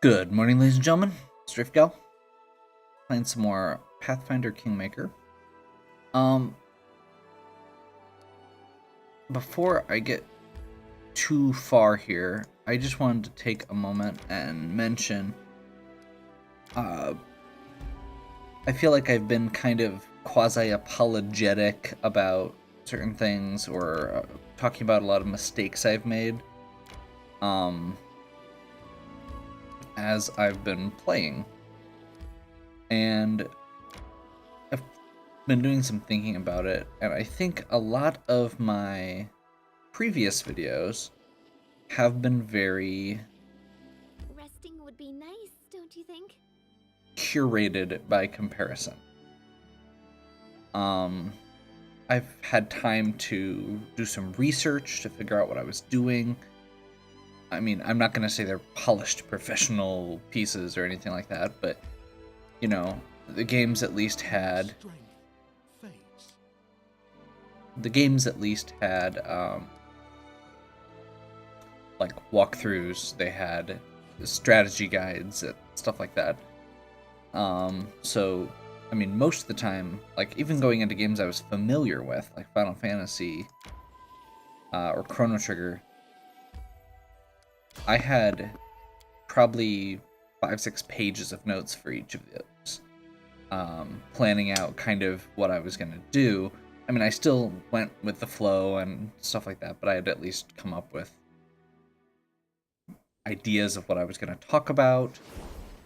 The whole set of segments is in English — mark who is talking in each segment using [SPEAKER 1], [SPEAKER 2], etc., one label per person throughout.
[SPEAKER 1] Good morning, ladies and gentlemen. It's Driftgal, playing some more Pathfinder Kingmaker. Before I get too far here, I just wanted to take a moment and mention, I feel like I've been kind of quasi-apologetic about certain things, or talking about a lot of mistakes I've made, as I've been playing. And I've been doing some thinking about it, and I think a lot of my previous videos have been very
[SPEAKER 2] Resting would be nice, don't you think?
[SPEAKER 1] curated by comparison. I've had time to do some research to figure out what I was doing. I mean, I'm not going to say they're polished professional pieces or anything like that, but, you know, the games at least had... like, walkthroughs, they had strategy guides, stuff like that. So, I mean, most of the time, like, even going into games I was familiar with, like Final Fantasy, or Chrono Trigger, I had probably 5-6 pages of notes for each of those, planning out kind of what I was going to do. I mean, I still went with the flow and stuff like that, but I had to at least come up with ideas of what I was going to talk about,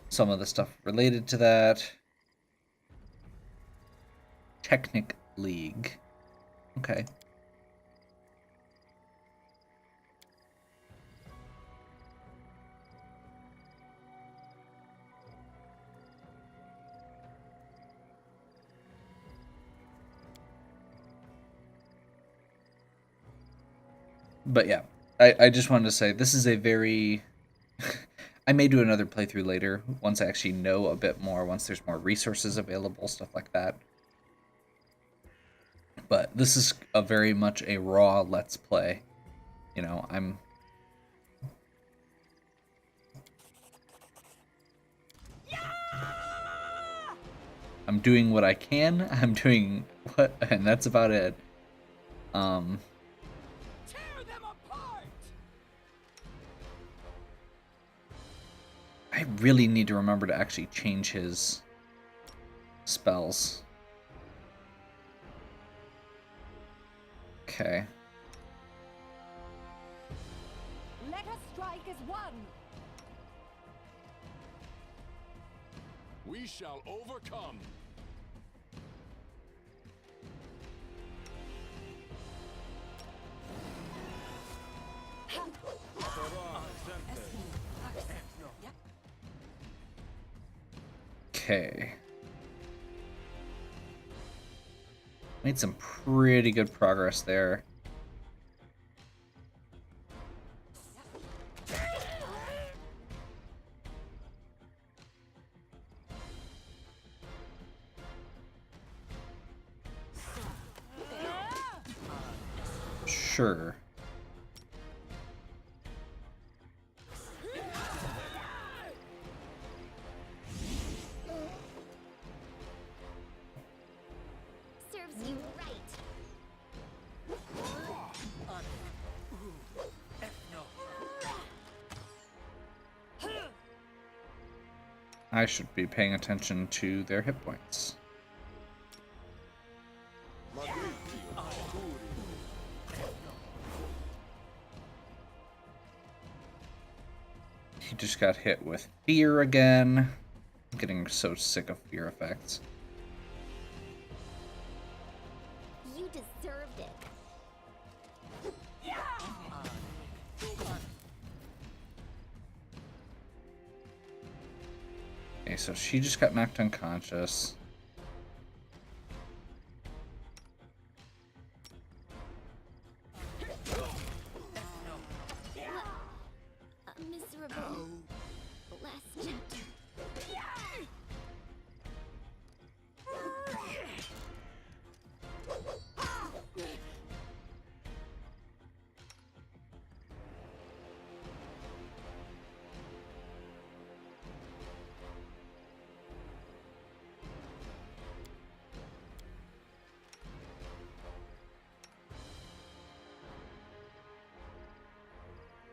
[SPEAKER 1] some of the stuff related to that. Technic League. Okay. But yeah, I just wanted to say this is a very... I may do another playthrough later, once I actually know a bit more, once there's more resources available, stuff like that. But this is a very much a raw let's play. You know, I'm doing what I can, I'm doing what, and that's about it. I really need to remember to actually change his spells. Okay.
[SPEAKER 3] Let us strike as one.
[SPEAKER 4] We shall overcome.
[SPEAKER 1] Okay. Made some pretty good progress there. Sure.
[SPEAKER 2] Serves you right.
[SPEAKER 1] I should be paying attention to their hit points. He just got hit with fear again. I'm getting so sick of fear effects.
[SPEAKER 2] You deserved it.
[SPEAKER 1] Okay, so she just got knocked unconscious.
[SPEAKER 2] A miserable last chapter.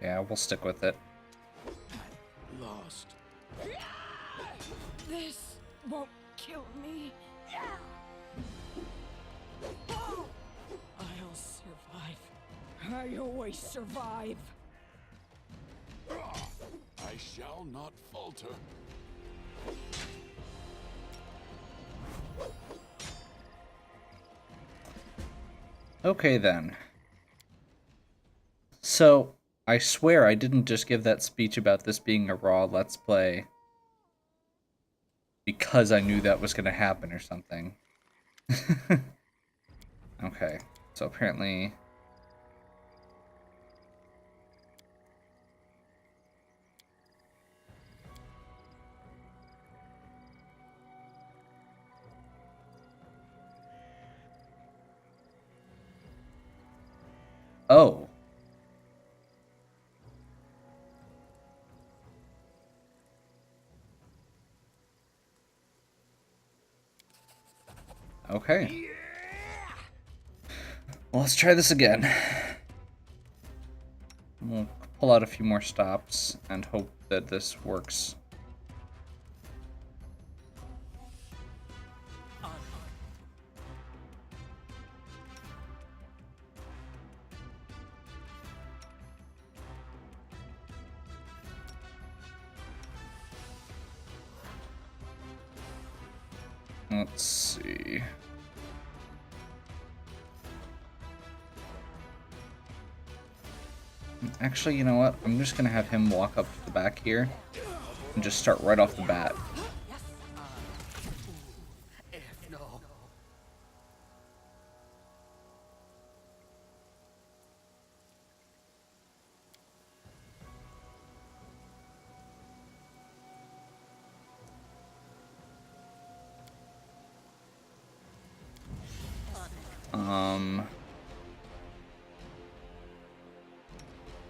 [SPEAKER 1] Yeah, we'll stick with it.
[SPEAKER 4] Lost.
[SPEAKER 3] This won't kill me. I'll survive. I always survive.
[SPEAKER 4] I shall not falter.
[SPEAKER 1] Okay then. So, I swear I didn't just give that speech about this being a raw Let's Play because I knew that was going to happen or something. Okay, so apparently... Oh. Okay. Well, let's try this again. We'll pull out a few more stops and hope that this works. Let's see. Actually, you know what? I'm just gonna have him walk up to the back here and just start right off the bat.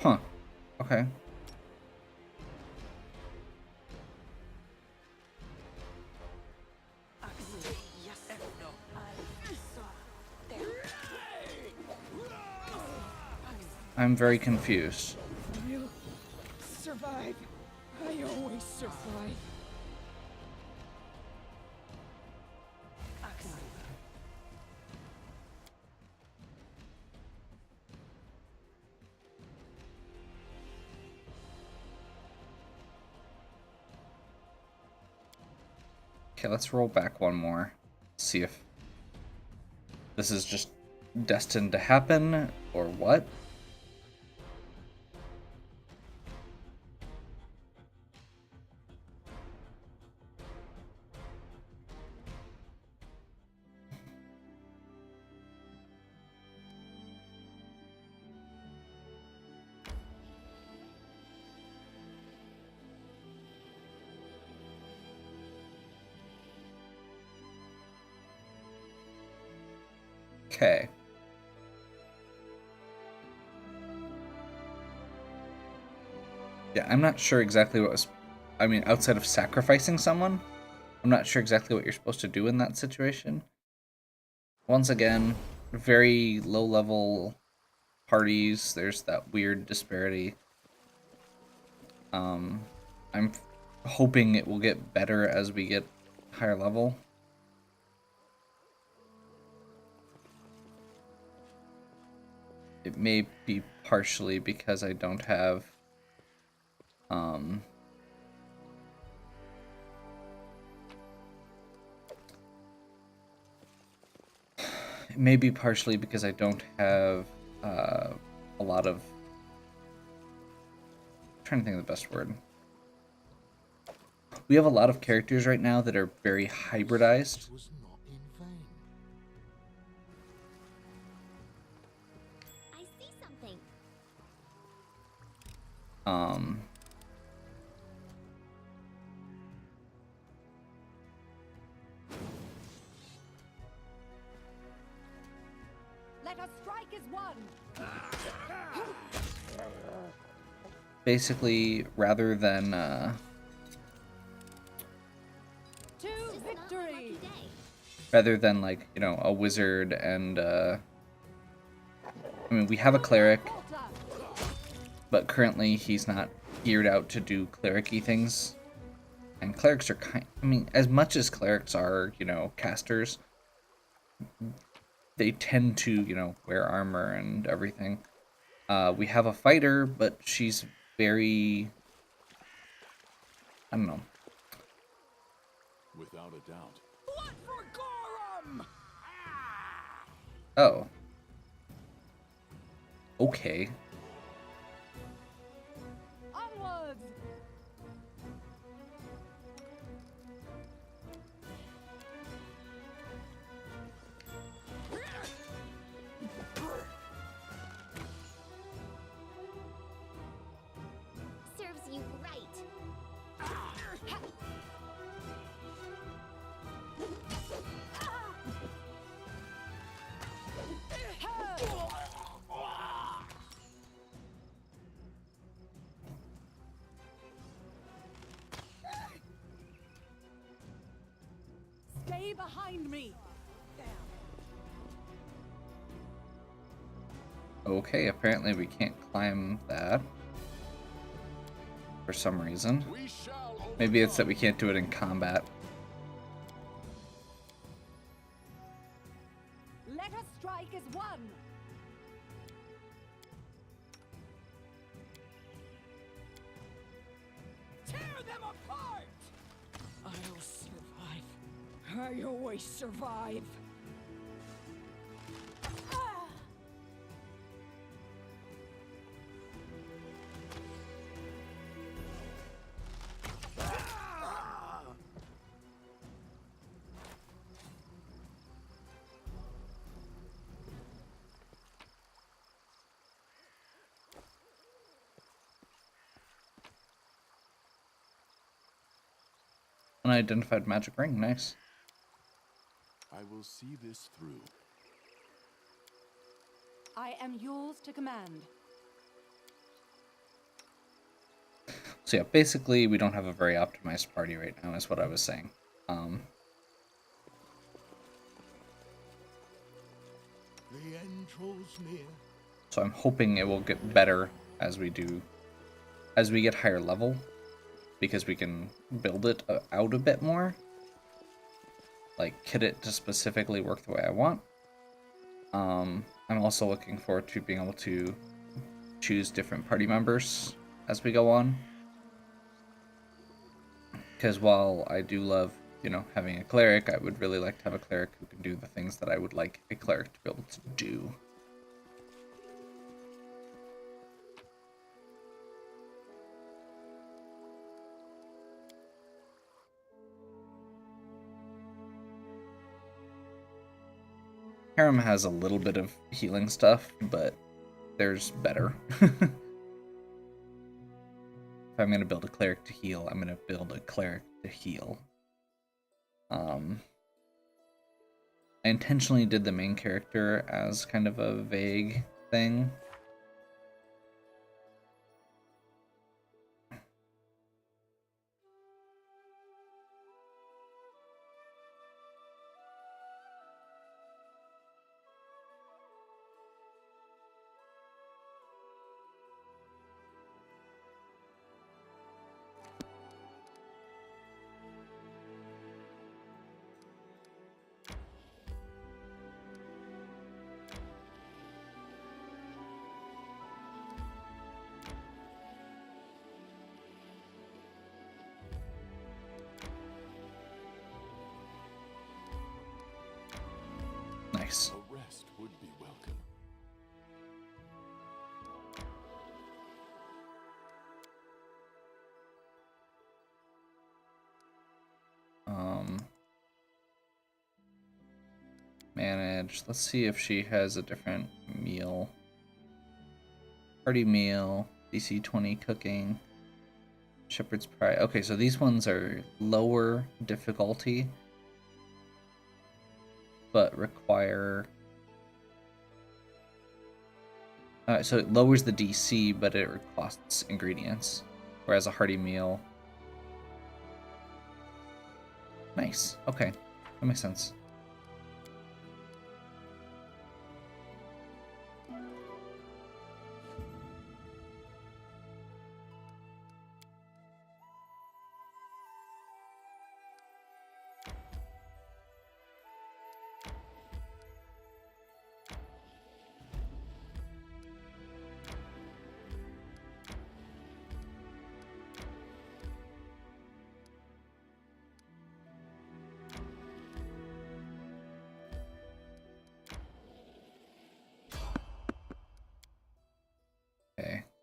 [SPEAKER 1] Huh. Okay. I'm very confused.
[SPEAKER 3] I'll survive. I always survive.
[SPEAKER 1] Okay, let's roll back one more. See if this is just destined to happen or what. Okay. Yeah, I'm not sure exactly what was... I mean, outside of sacrificing someone, I'm not sure exactly what you're supposed to do in that situation. Once again, very low-level parties. There's that weird disparity. I'm hoping it will get better as we get higher level. It may be partially because I don't have it may be partially because I don't have a lot of... I'm trying to think of the best word. We have a lot of characters right now that are very hybridized.
[SPEAKER 4] Was not in vain.
[SPEAKER 2] I see something.
[SPEAKER 3] Let us strike as one.
[SPEAKER 1] Basically, rather than
[SPEAKER 3] To
[SPEAKER 2] Just not my
[SPEAKER 3] victory.
[SPEAKER 2] lucky day.
[SPEAKER 1] rather than like, you know, a wizard and I mean, we have a cleric, but currently he's not geared out to do cleric-y things. And clerics are I mean, as much as clerics are, you know, casters, they tend to, you know, wear armor and everything. We have a fighter, but she's very, I don't know.
[SPEAKER 4] Without a doubt.
[SPEAKER 3] Blood for Gorham!
[SPEAKER 1] Oh. Okay.
[SPEAKER 3] Onwards!
[SPEAKER 2] Serves you right.
[SPEAKER 3] Stay behind me!
[SPEAKER 1] Okay, apparently we can't climb that. For some reason.
[SPEAKER 4] We shall
[SPEAKER 1] Maybe it's that we can't do it in combat.
[SPEAKER 3] Let us strike as one! Tear them apart! I'll survive. I always survive.
[SPEAKER 1] Unidentified magic ring, nice.
[SPEAKER 4] I will see this through.
[SPEAKER 3] I am yours to command.
[SPEAKER 1] So yeah, basically we don't have a very optimized party right now, is what I was saying.
[SPEAKER 4] The end draws near.
[SPEAKER 1] So I'm hoping it will get better as we get higher level, because we can build it out a bit more. Like, kit it to specifically work the way I want. I'm also looking forward to being able to choose different party members as we go on. Because while I do love, you know, having a cleric, I would really like to have a cleric who can do the things that I would like a cleric to be able to do. Harem has a little bit of healing stuff, but there's better. If I'm going to build a cleric to heal, I'm going to build a cleric to heal. I intentionally did the main character as kind of a vague thing. Nice.
[SPEAKER 4] A rest would be welcome.
[SPEAKER 1] Manage. Let's see if she has a different meal. Party meal, DC 20 cooking, Shepherd's Pie. Okay, so these ones are lower difficulty, but require... so it lowers the DC, but it costs ingredients. Whereas a hearty meal... Nice. Okay. That makes sense.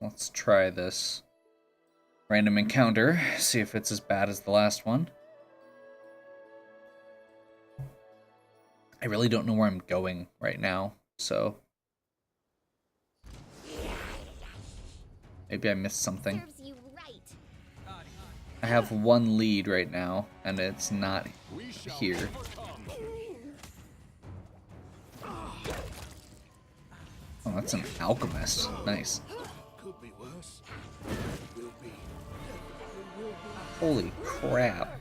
[SPEAKER 1] Let's try this random encounter, see if it's as bad as the last one. I really don't know where I'm going right now, so maybe I missed something.
[SPEAKER 2] Serves you right.
[SPEAKER 1] I have one lead right now, and it's not
[SPEAKER 4] We shall
[SPEAKER 1] here.
[SPEAKER 4] overcome.
[SPEAKER 1] Oh, that's an alchemist. Nice.
[SPEAKER 4] Could be worse. Will be.
[SPEAKER 1] Holy crap.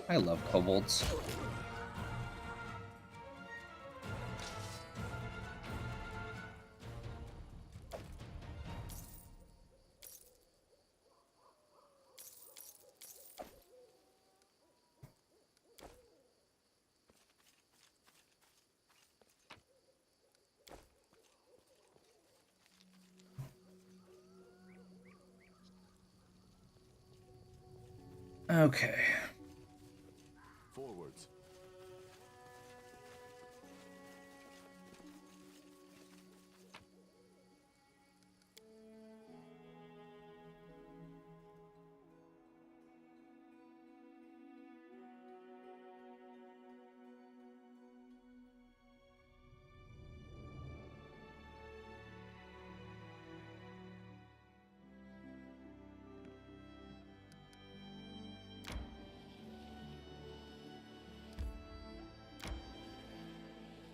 [SPEAKER 1] I love kobolds. Okay.
[SPEAKER 4] Forwards.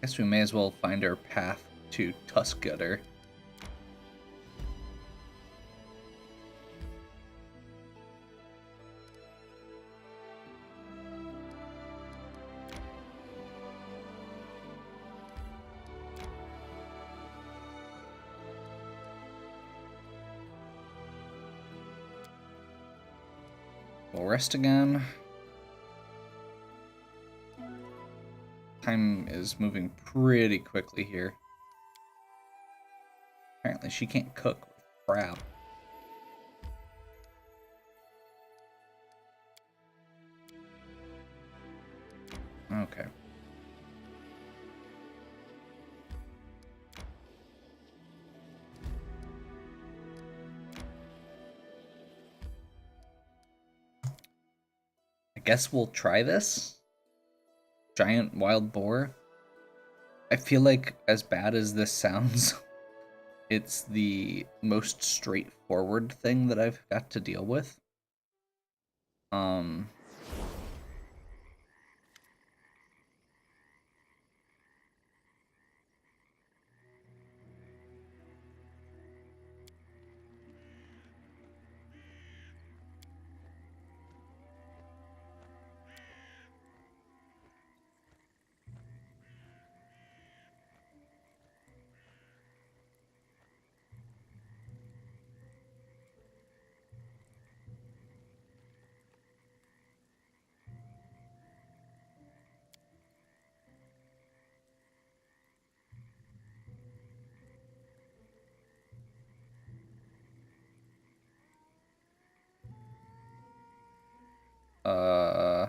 [SPEAKER 1] Guess we may as well find our path to Tuskgutter. We'll rest again. Time is moving pretty quickly here. Apparently she can't cook. Crap. Okay. I guess we'll try this. Giant wild boar. I feel like, as bad as this sounds, it's the most straightforward thing that I've got to deal with. Uh,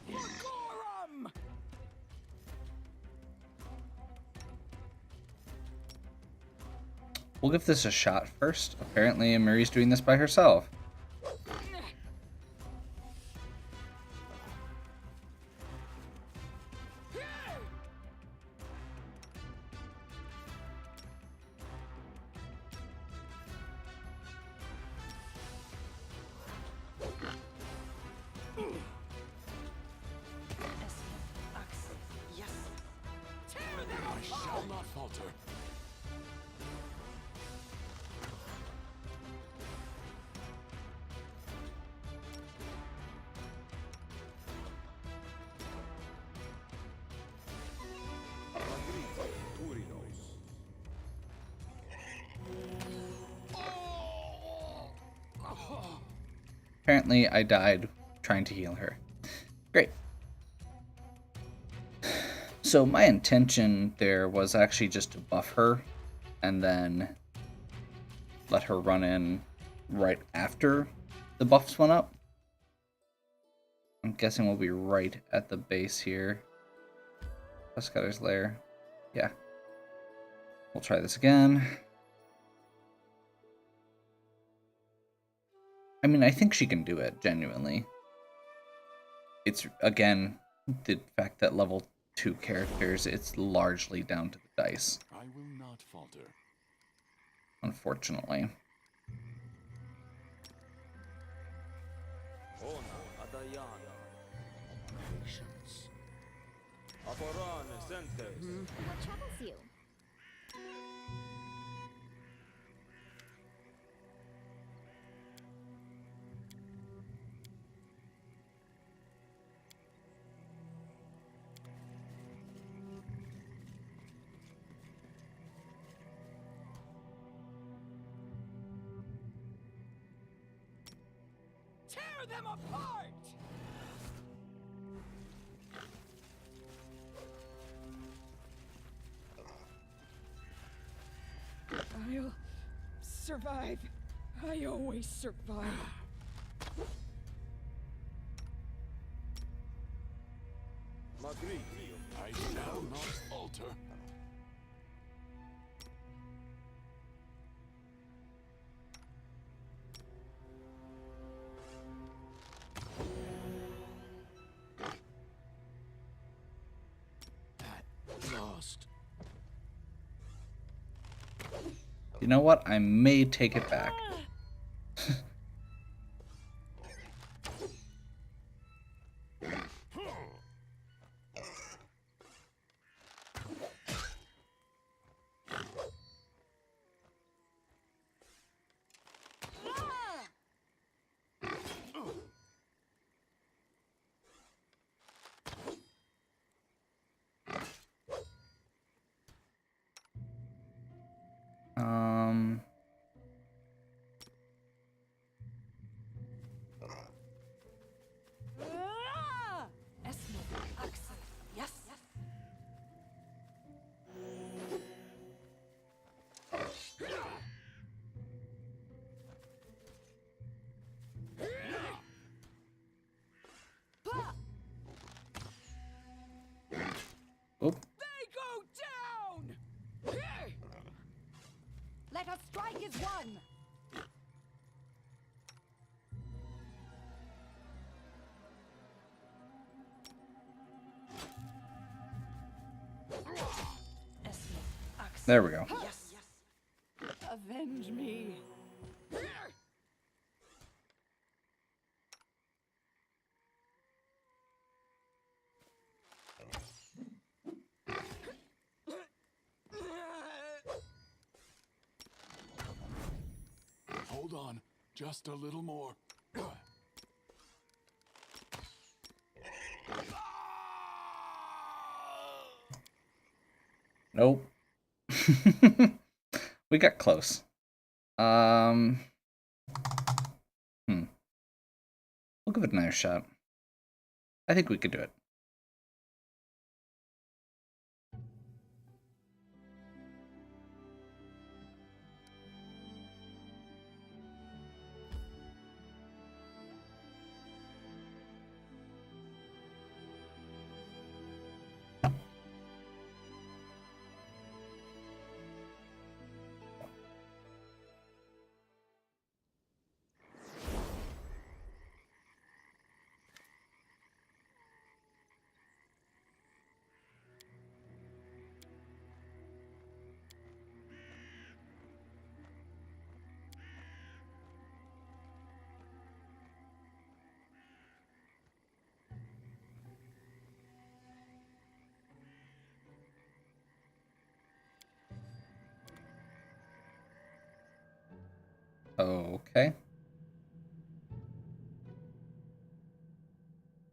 [SPEAKER 3] Gorum!
[SPEAKER 1] we'll give this a shot first. Apparently, Marie's doing this by herself.
[SPEAKER 4] not falter.
[SPEAKER 1] Apparently, I died trying to heal her. Great. So my intention there was actually just to buff her and then let her run in right after the buffs went up. I'm guessing we'll be right at the base here. Pescattor's Lair. Yeah. We'll try this again. I mean, I think she can do it, genuinely. It's, again, the fact that level 2 characters, it's largely down to the dice.
[SPEAKER 4] I will not falter.
[SPEAKER 1] Unfortunately.
[SPEAKER 4] Patience.
[SPEAKER 2] What troubles you?
[SPEAKER 3] Tear them apart! I'll survive. I always survive.
[SPEAKER 4] I shall not falter. At last.
[SPEAKER 1] You know what? I may take it back.
[SPEAKER 3] Yes.
[SPEAKER 1] Oh,
[SPEAKER 3] They go down!
[SPEAKER 5] Let us strike as one!
[SPEAKER 1] there we go.
[SPEAKER 3] Yes. Avenge me.
[SPEAKER 4] Hold on. Just a little more.
[SPEAKER 1] Nope. We got close. Hmm. We'll give it another shot. I think we could do it. Okay.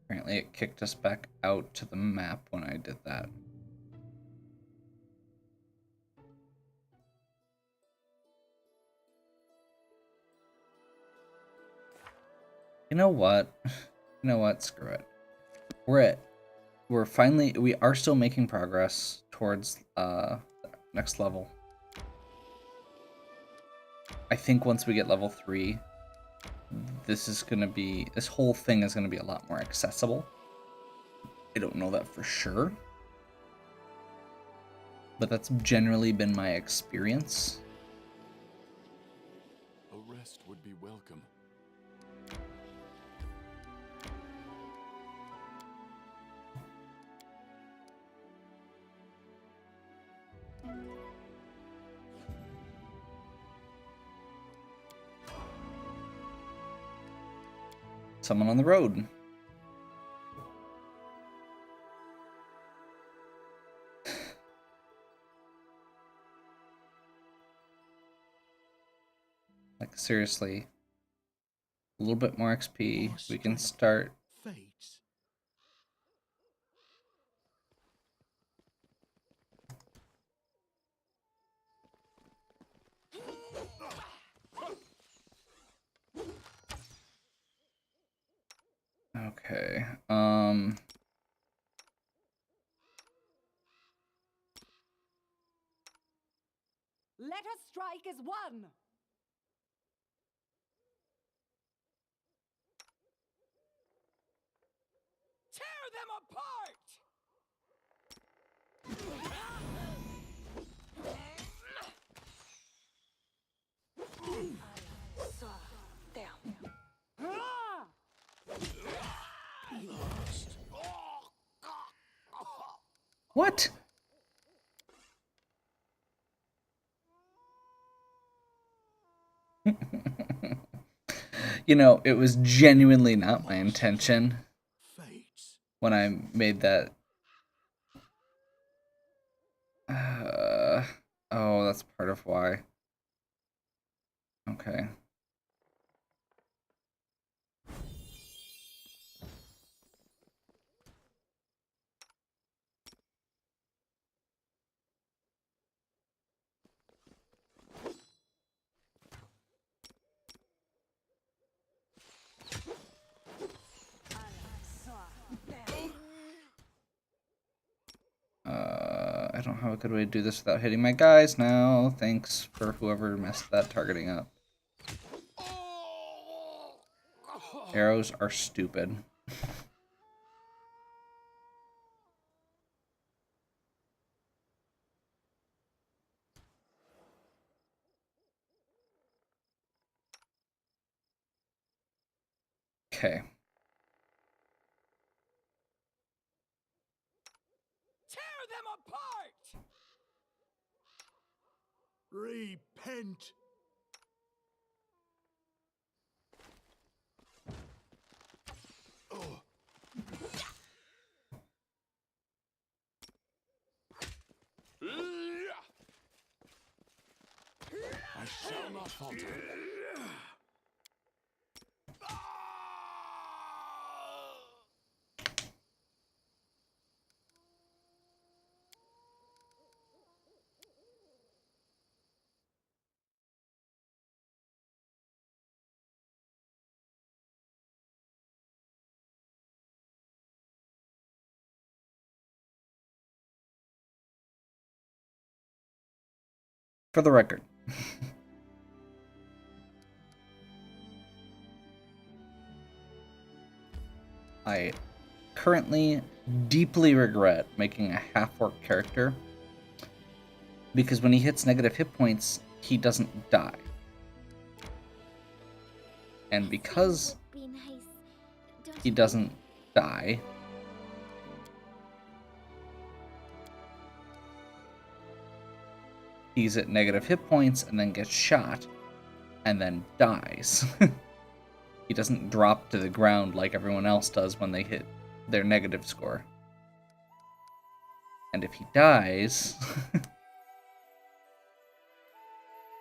[SPEAKER 1] Apparently it kicked us back out to the map when I did that. You know what? You know what? Screw it. We are still making progress towards next level. I think once we get level 3, this whole thing is gonna be a lot more accessible. I don't know that for sure, but that's generally been my experience.
[SPEAKER 4] A rest would be welcome.
[SPEAKER 1] Someone on the road. Like, seriously. A little bit more XP. We can start.
[SPEAKER 4] Fates.
[SPEAKER 1] Okay.
[SPEAKER 5] Let us strike as one.
[SPEAKER 3] Tear them apart!
[SPEAKER 5] Ah!
[SPEAKER 1] What? You know, it was genuinely not my intention
[SPEAKER 4] Fates.
[SPEAKER 1] when I made that. Oh, that's part of why. Okay. I don't have a good way to do this without hitting my guys now. Thanks for whoever messed that targeting up. Arrows are stupid. Okay.
[SPEAKER 3] Tear them apart!
[SPEAKER 4] Repent. I shall not falter.
[SPEAKER 1] For the record. I currently deeply regret making a half-orc character because when he hits negative hit points, he doesn't die. And because
[SPEAKER 2] Would be nice, don't
[SPEAKER 1] he
[SPEAKER 2] you
[SPEAKER 1] doesn't die, he's at negative hit points and then gets shot and then dies. He doesn't drop to the ground like everyone else does when they hit their negative score. And if he dies,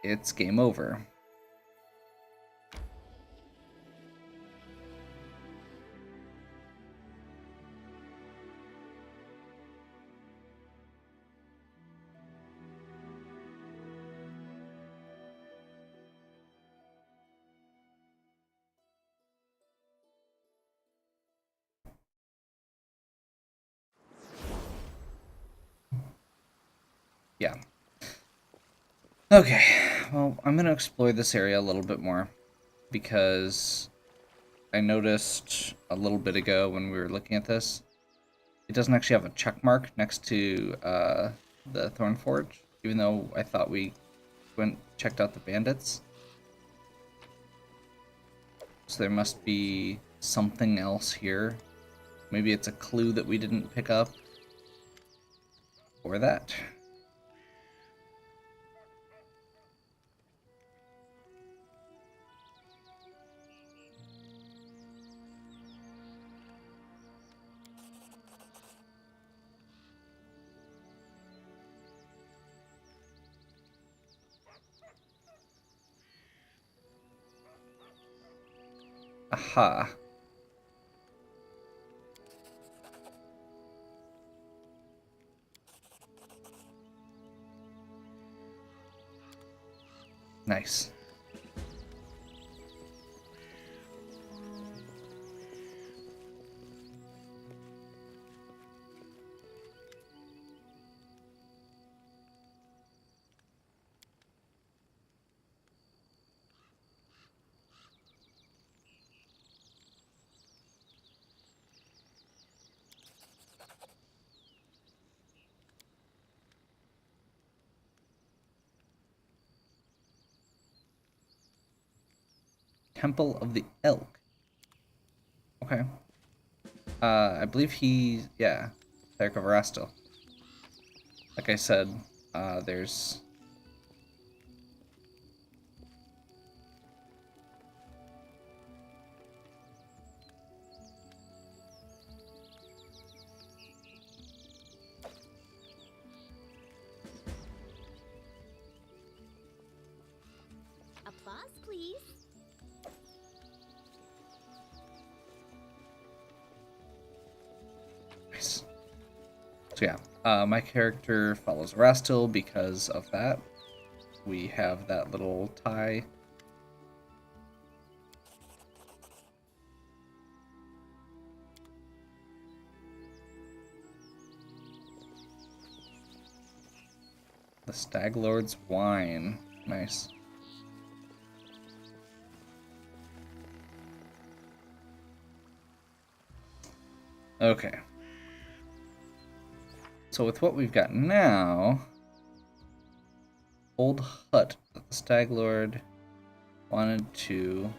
[SPEAKER 1] it's game over. Okay, well, I'm going to explore this area a little bit more because I noticed a little bit ago when we were looking at this, it doesn't actually have a check mark next to the Thorn Forge, even though I thought we checked out the bandits. So there must be something else here. Maybe it's a clue that we didn't pick up. Or that. Aha. Nice. Temple of the Elk. Okay. I believe yeah, Cleric of Erastil. Like I said, there's...
[SPEAKER 2] Applause, please.
[SPEAKER 1] Nice. So yeah, my character follows Erastil because of that. We have that little tie. The Stag Lord's Wine. Nice. Okay. So with what we've got now, old hut that the Stag Lord wanted to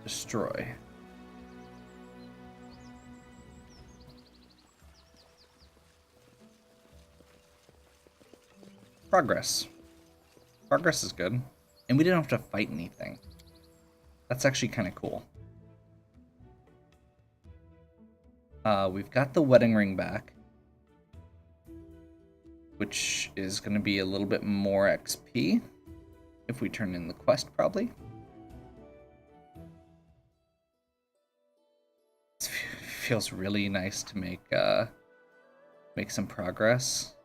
[SPEAKER 1] destroy. Progress. Progress is good. And we didn't have to fight anything. That's actually kind of cool. We've got the wedding ring back, which is going to be a little bit more XP if we turn in the quest, probably. It feels really nice to make some progress.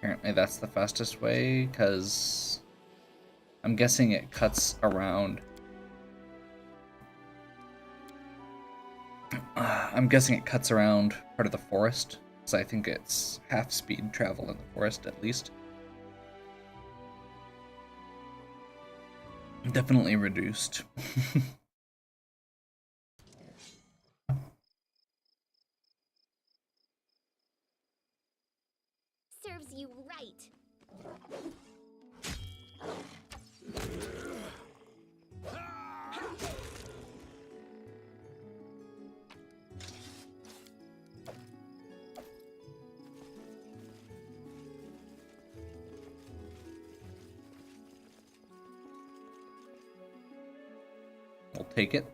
[SPEAKER 1] Apparently that's the fastest way, because I'm guessing it cuts around. I'm guessing it cuts around part of the forest, because I think it's half speed travel in the forest at least. Definitely reduced.
[SPEAKER 2] Serves you right.
[SPEAKER 1] We'll take it.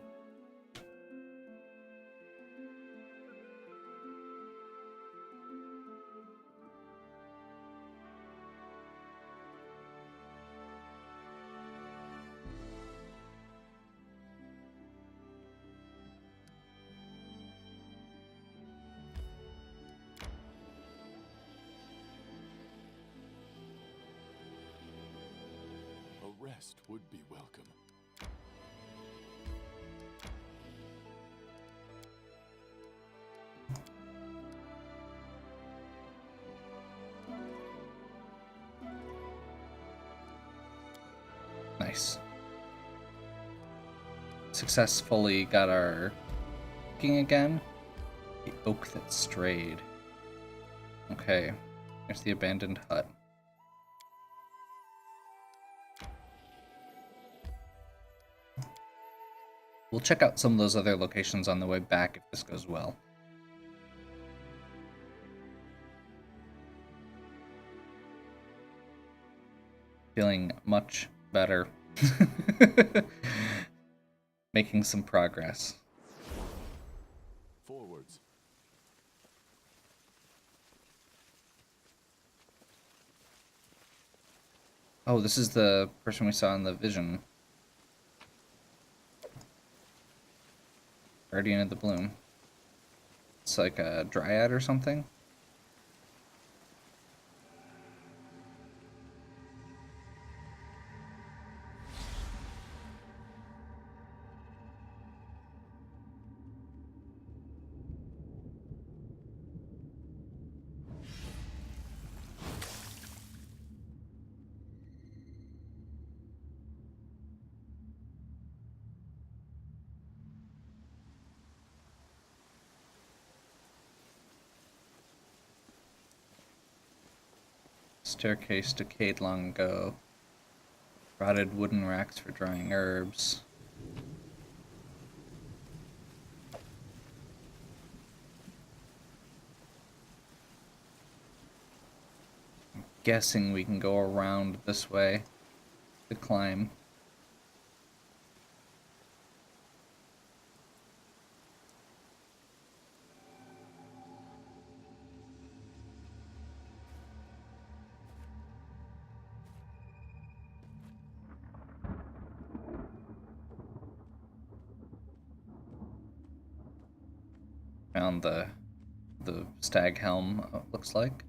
[SPEAKER 4] rest would be welcome.
[SPEAKER 1] Nice. Successfully got our cooking again. The oak that strayed. Okay, there's the abandoned hut. We'll check out some of those other locations on the way back if this goes well. Feeling much better. Making some progress.
[SPEAKER 4] Forwards.
[SPEAKER 1] Oh, this is the person we saw in the vision. Guardian of the Bloom. It's like a dryad or something. Staircase decayed long ago. Rotted wooden racks for drying herbs. I'm guessing we can go around this way to climb. Found the stag helm, looks like.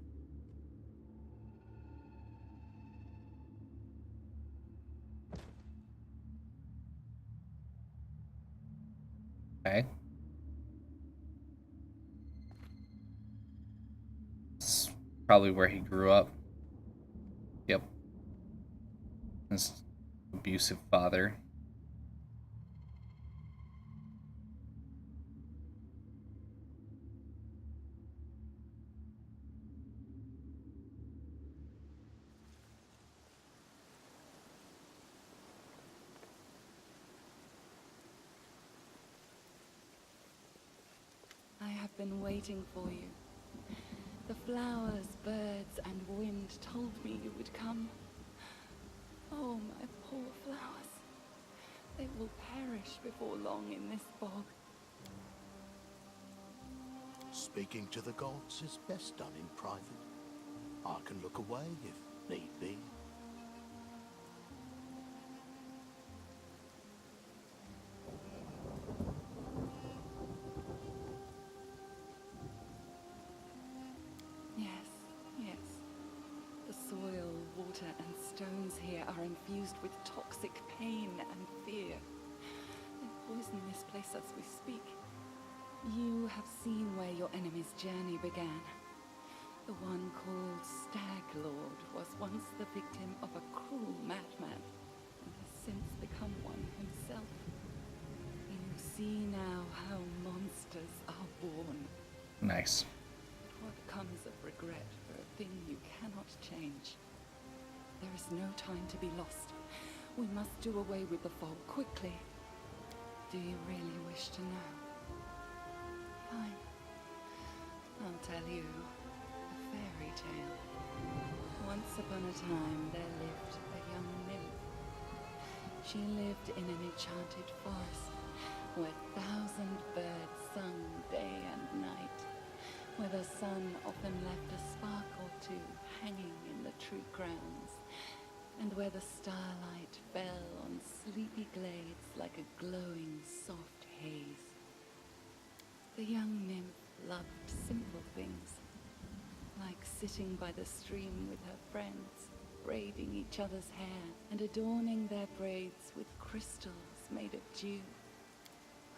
[SPEAKER 1] Okay. It's probably where he grew up. Yep. His abusive father.
[SPEAKER 6] I have been waiting for you. The flowers, birds, and wind told me you would come. Oh, my poor flowers. They will perish before long in this bog.
[SPEAKER 7] Speaking to the gods is best done in private. I can look away if need be.
[SPEAKER 6] Yes, yes. The soil, water, and stones here are infused with toxic pain and fear. They poison this place as we speak. You have seen where your enemy's journey began. The one called Stag Lord was once the victim of a cruel madman, and has since become one himself. You see now how monsters are born.
[SPEAKER 1] Nice.
[SPEAKER 6] What comes of regret for a thing you cannot change? There is no time to be lost. We must do away with the fog quickly. Do you really wish to know? Fine. I'll tell you a fairy tale. Once upon a time, there lived a young nymph. She lived in an enchanted forest, where 1,000 birds sung day and night, where the sun often left a spark or two hanging in the tree grounds, and where the starlight fell on sleepy glades like a glowing soft haze. The young nymph loved simple things, like sitting by the stream with her friends, braiding each other's hair and adorning their braids with crystals made of dew.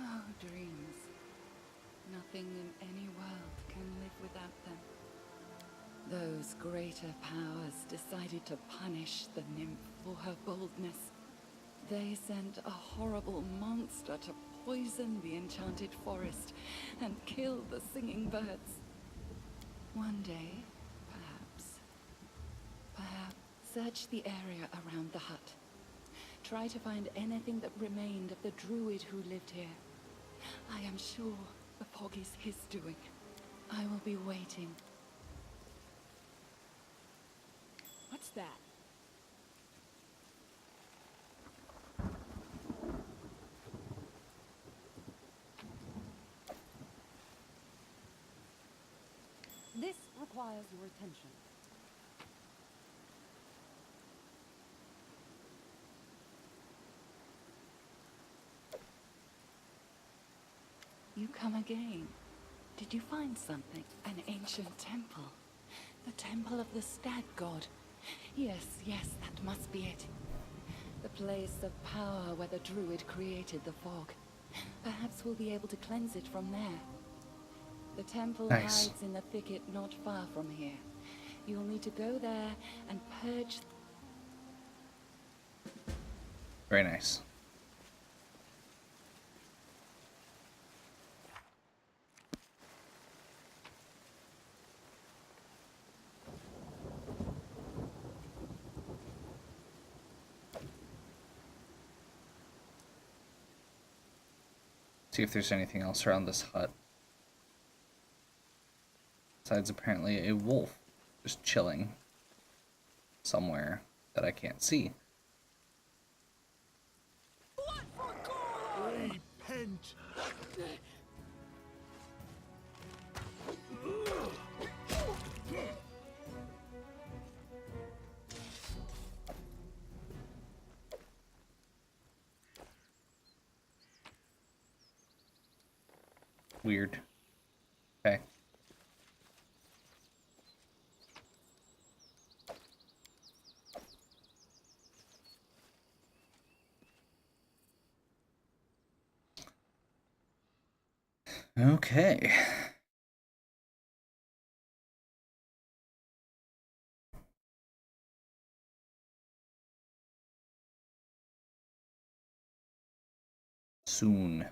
[SPEAKER 6] Oh, dreams. Nothing in any world can live without them. Those greater powers decided to punish the nymph for her boldness. They sent a horrible monster to poison the enchanted forest and kill the singing birds. One day, perhaps, search the area around the hut. Try to find anything that remained of the druid who lived here. I am sure the fog is his doing. I will be waiting.
[SPEAKER 3] What's that?
[SPEAKER 5] This requires your attention.
[SPEAKER 6] You come again. Did you find something? An ancient temple. The temple of the stag god. Yes, that must be it. The place of power where the druid created the fog. Perhaps we'll be able to cleanse it from there. The temple
[SPEAKER 1] Nice.
[SPEAKER 6] hides in the thicket not far from here. You'll need to go there and purge.
[SPEAKER 1] Very nice. See if there's anything else around this hut. Besides apparently a wolf just chilling somewhere that I can't see.
[SPEAKER 7] Repent!
[SPEAKER 1] Weird. Okay. Okay. Soon.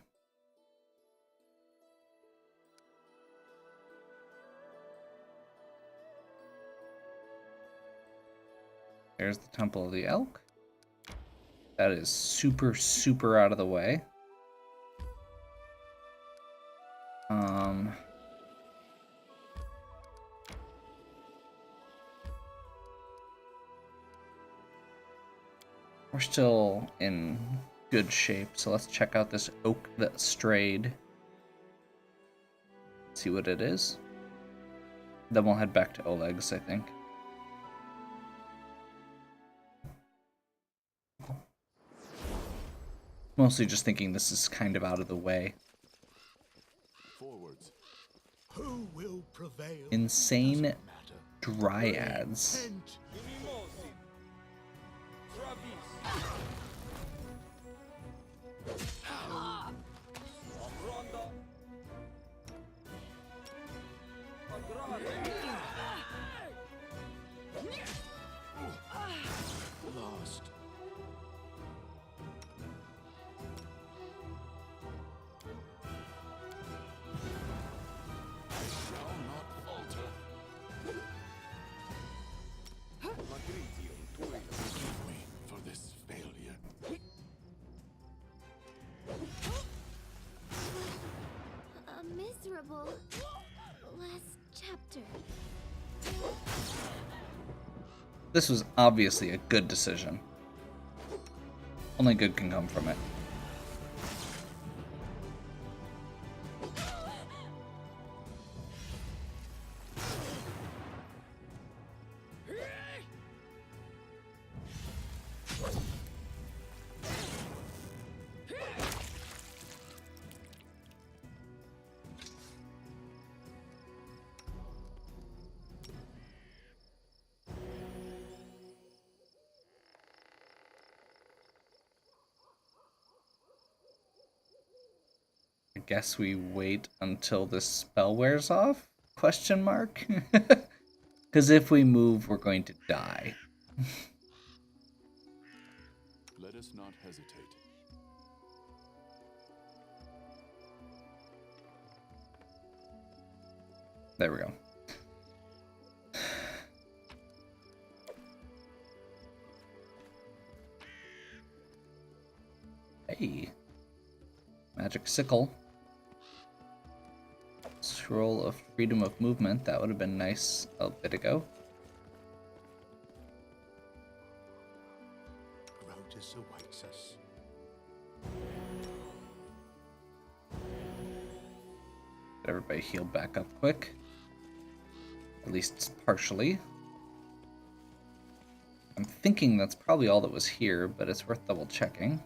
[SPEAKER 1] There's the Temple of the Elk. That is super, super out of the way. We're still in good shape, so let's check out this oak that strayed. See what it is. Then we'll head back to Oleg's, I think. Mostly just thinking this is kind of out of the way.
[SPEAKER 4] Forwards.
[SPEAKER 7] Who will prevail?
[SPEAKER 1] Insane
[SPEAKER 7] Doesn't matter.
[SPEAKER 1] dryads.
[SPEAKER 7] Repent! Lost. I shall not falter. Forgive me for this failure.
[SPEAKER 2] A miserable last chapter.
[SPEAKER 1] This was obviously a good decision. Only good can come from it. guess we wait until this spell wears off? Question mark? Because if we move, we're going to die.
[SPEAKER 4] Let us not hesitate.
[SPEAKER 1] There we go. Hey. Magic sickle. Scroll of freedom of movement. That would have been nice a bit ago.
[SPEAKER 7] Grotus awaits us.
[SPEAKER 1] Get everybody healed back up quick. At least partially. I'm thinking that's probably all that was here, but it's worth double checking.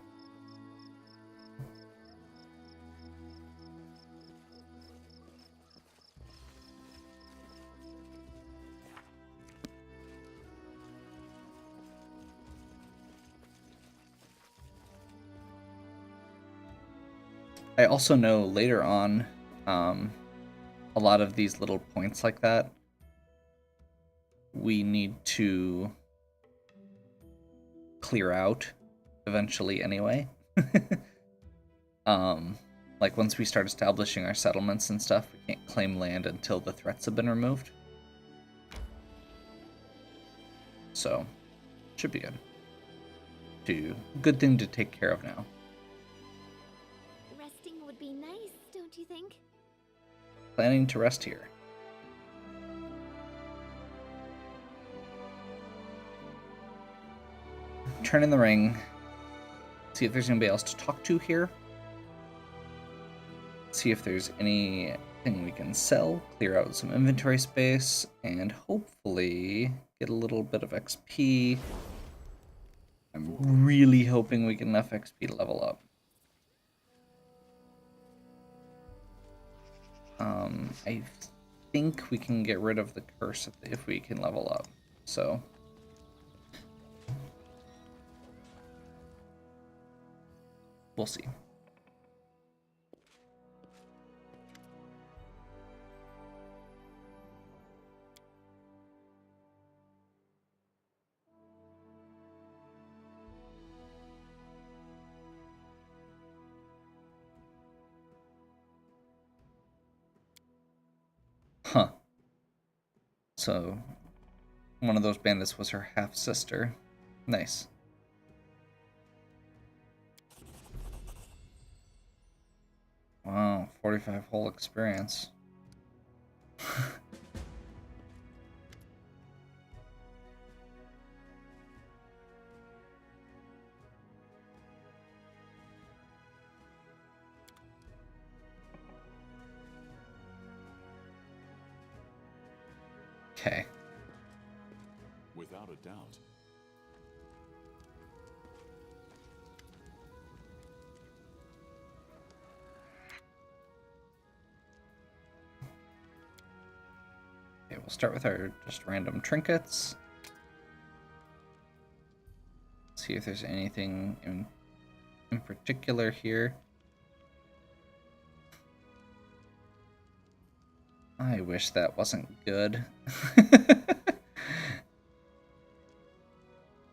[SPEAKER 1] I also know later on, a lot of these little points like that, we need to clear out eventually anyway. Like once we start establishing our settlements and stuff, we can't claim land until the threats have been removed. So, should be good. Good thing to take care of now.
[SPEAKER 2] Resting would be nice, don't you think?
[SPEAKER 1] Planning to rest here. Turn in the ring. See if there's anybody else to talk to here. See if there's anything we can sell. Clear out some inventory space. And hopefully get a little bit of XP. I'm really hoping we get enough XP to level up. I think we can get rid of the curse if we can level up. So... we'll see. Huh. So, one of those bandits was her half-sister. Nice. Wow, 45 whole experience. Okay.
[SPEAKER 4] Without a doubt.
[SPEAKER 1] Okay, we'll start with our just random trinkets. See if there's anything in particular here. I wish that wasn't good.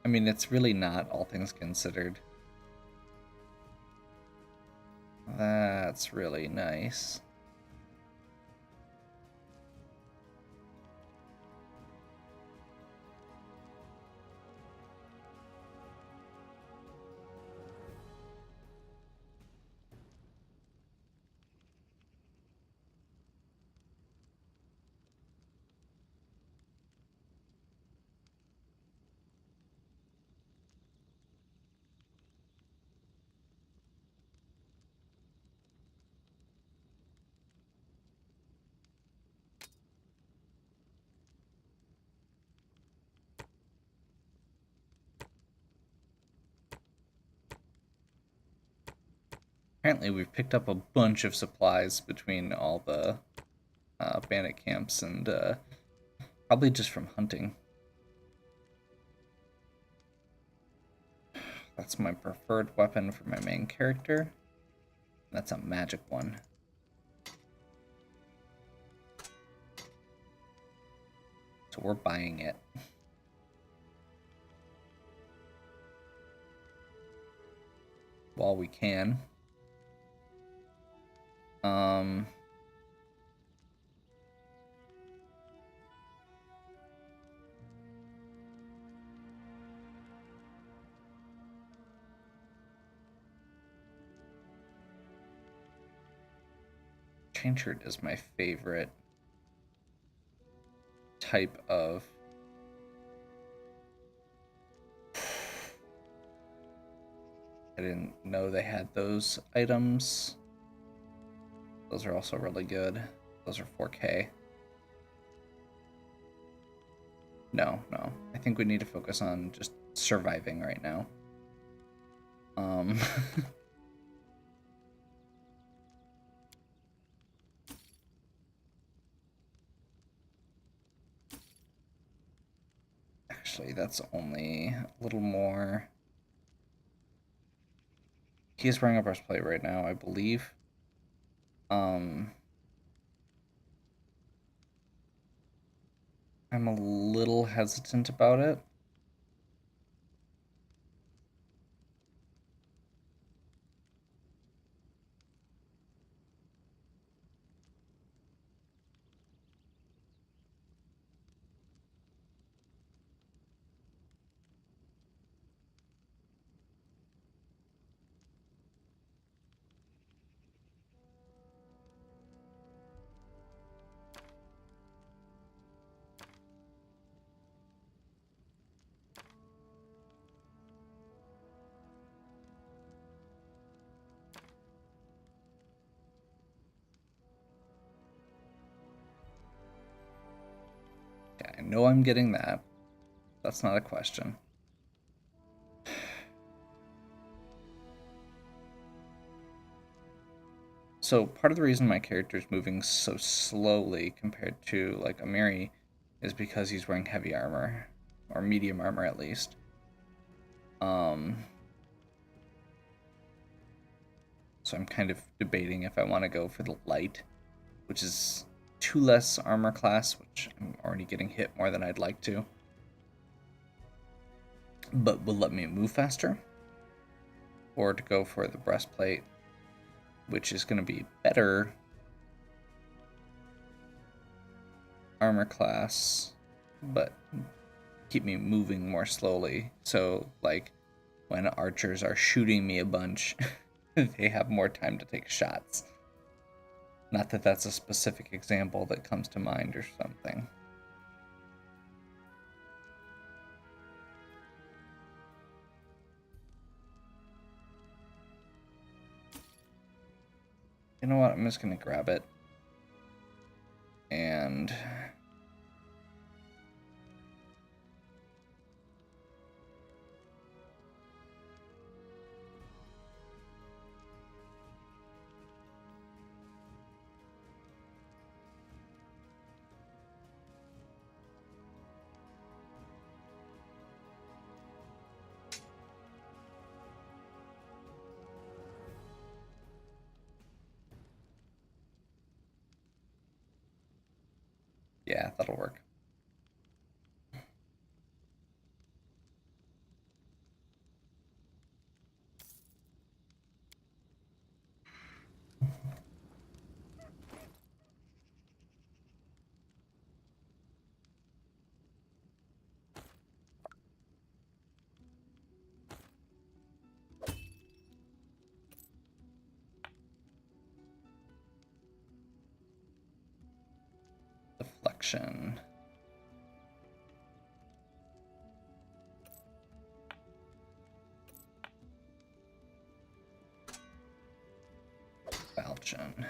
[SPEAKER 1] I mean, it's really not, all things considered. That's really nice. Apparently we've picked up a bunch of supplies between all the bandit camps and probably just from hunting. That's my preferred weapon for my main character. That's a magic one. So we're buying it. While we can. Chain shirt is my favorite type of I didn't know they had those items. Those are also really good. Those are 4K. No. I think we need to focus on just surviving right now. Actually, that's only a little more. He's wearing a breastplate right now, I believe. I'm a little hesitant about it. Yeah, I know I'm getting that. That's not a question. So part of the reason my character's moving so slowly compared to like Amiri is because he's wearing heavy armor, or medium armor at least. So I'm kind of debating if I want to go for the light, which is 2 less armor class, which I'm already getting hit more than I'd like to, but will let me move faster, or to go for the breastplate, which is going to be better armor class, but keep me moving more slowly. So, like, when archers are shooting me a bunch, they have more time to take shots. Not that that's a specific example that comes to mind or something. You know what? I'm just going to grab it. And yeah, that'll work. Deflection. Falchion.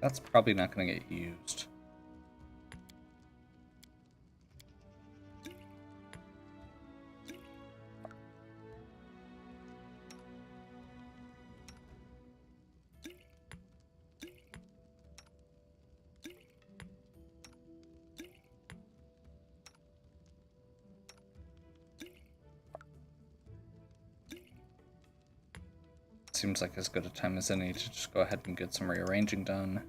[SPEAKER 1] That's probably not going to get used. Seems like as good a time as any to just go ahead and get some rearranging done.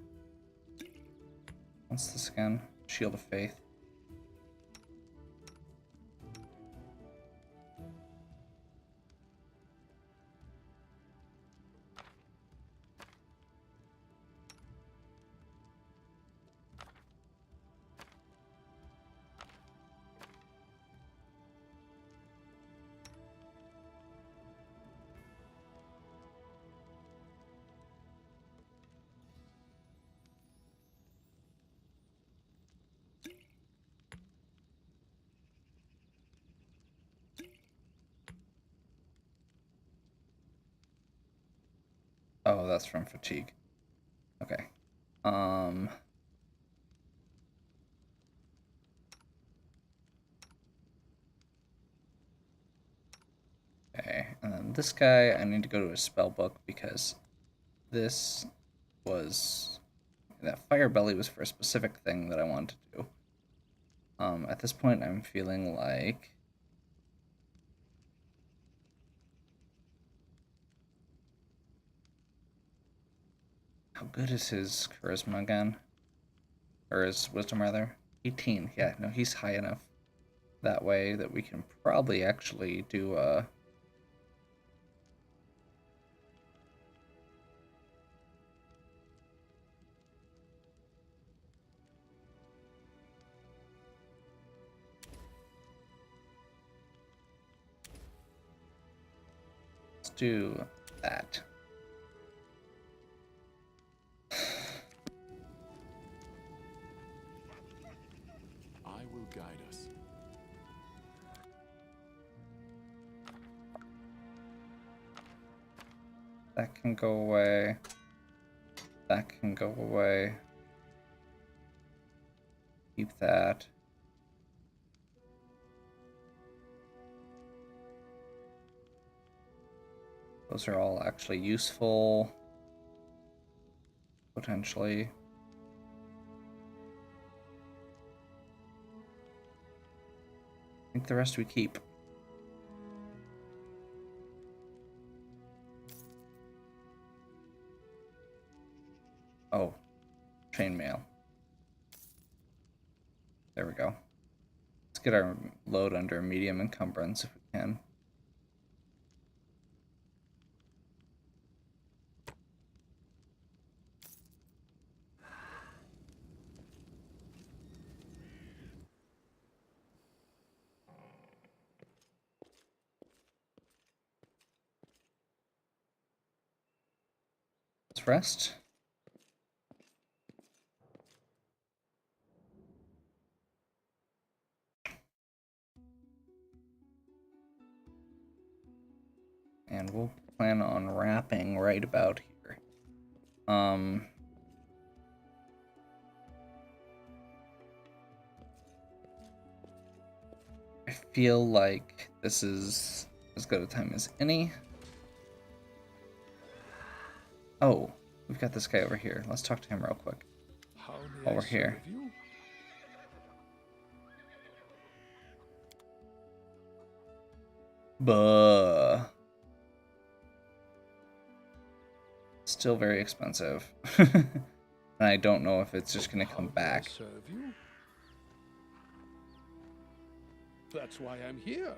[SPEAKER 1] What's this again? Shield of Faith. Oh, that's from fatigue. Okay. Okay, and then this guy, I need to go to his spell book because this was... that fire belly was for a specific thing that I wanted to do. At this point, I'm feeling like... How good is his charisma again? Or his wisdom, rather? 18. Yeah, no, he's high enough that way that we can probably actually do let's do that.
[SPEAKER 4] I will guide us.
[SPEAKER 1] That can go away. That can go away. Keep that. Those are all actually useful. Potentially. I think the rest we keep. Oh, chainmail. There we go. Let's get our load under medium encumbrance if we can. Let's rest. And we'll plan on wrapping right about here. I feel like this is as good a time as any. Oh, we've got this guy over here. Let's talk to him real quick.
[SPEAKER 4] How may
[SPEAKER 1] While
[SPEAKER 4] I
[SPEAKER 1] we're here.
[SPEAKER 4] serve you?
[SPEAKER 1] Buh. Still very expensive. And I don't know if it's just gonna come
[SPEAKER 4] How may I
[SPEAKER 1] back.
[SPEAKER 4] serve you? That's why I'm here.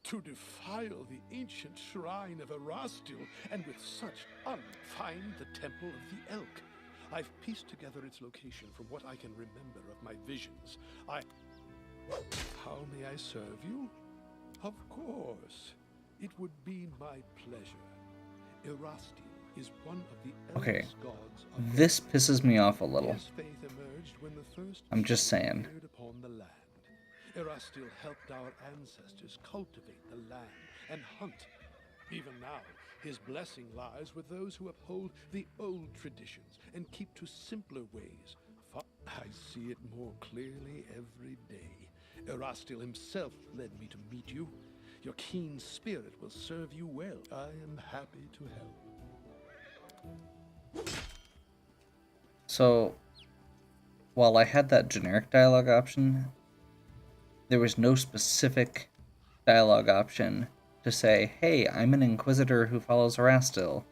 [SPEAKER 4] To defile the ancient shrine of Erastil, and with such find the Temple of the Elk. I've pieced together its location from what I can remember of my visions. How may I serve you? Of course. It would be my pleasure. Erastil is one of the
[SPEAKER 1] Okay,
[SPEAKER 4] eldest gods of
[SPEAKER 1] this pisses me off a little.
[SPEAKER 4] His faith emerged when the first
[SPEAKER 1] I'm just saying.
[SPEAKER 4] appeared upon the land. Erastil helped our ancestors cultivate the land and hunt. Even now, his blessing lies with those who uphold the old traditions and keep to simpler ways. I see it more clearly every day. Erastil himself led me to meet you. Your keen spirit will serve you well. I am happy to help.
[SPEAKER 1] So, while I had that generic dialogue option, there was no specific dialogue option to say, hey, I'm an Inquisitor who follows Erastil.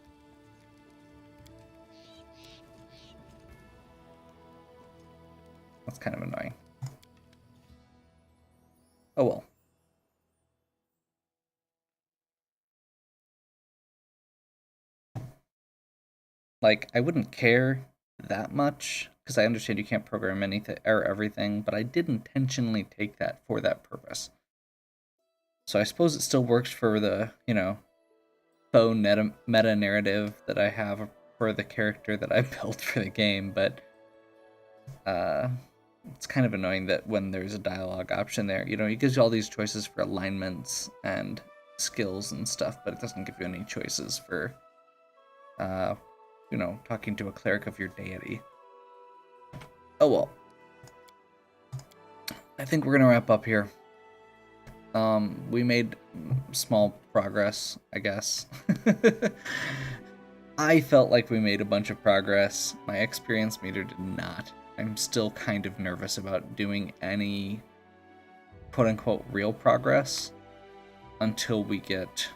[SPEAKER 1] That's kind of annoying. Oh well. Like, I wouldn't care that much, because I understand you can't program anything or everything, but I did intentionally take that for that purpose. So I suppose it still works for the, faux meta narrative that I have for the character that I built for the game, but it's kind of annoying that when there's a dialogue option there, it gives you all these choices for alignments and skills and stuff, but it doesn't give you any choices for, talking to a cleric of your deity. Oh well. I think we're gonna wrap up here. We made small progress, I guess. I felt like we made a bunch of progress. My experience meter did not. I'm still kind of nervous about doing any quote-unquote real progress until we get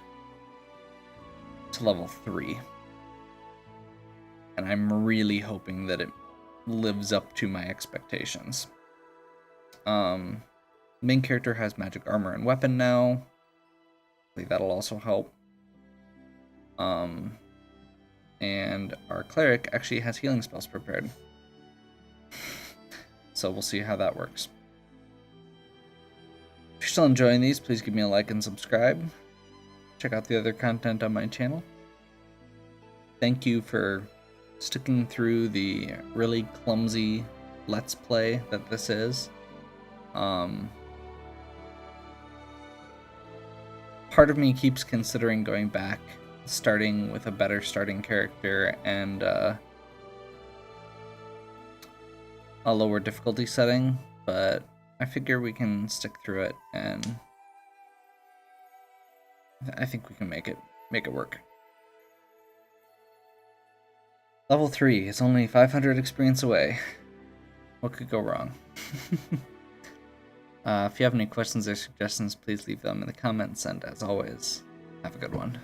[SPEAKER 1] to level 3. And I'm really hoping that it lives up to my expectations. Main character has magic armor and weapon now. I think that'll also help. And our cleric actually has healing spells prepared. So we'll see how that works. If you're still enjoying these, please give me a like and subscribe. Check out the other content on my channel. Thank you for sticking through the really clumsy Let's Play that this is. Part of me keeps considering going back, starting with a better starting character and a lower difficulty setting, but I figure we can stick through it, and I think we can make it work. Level 3 is only 500 experience away. What could go wrong? If you have any questions or suggestions, please leave them in the comments, and as always, have a good one.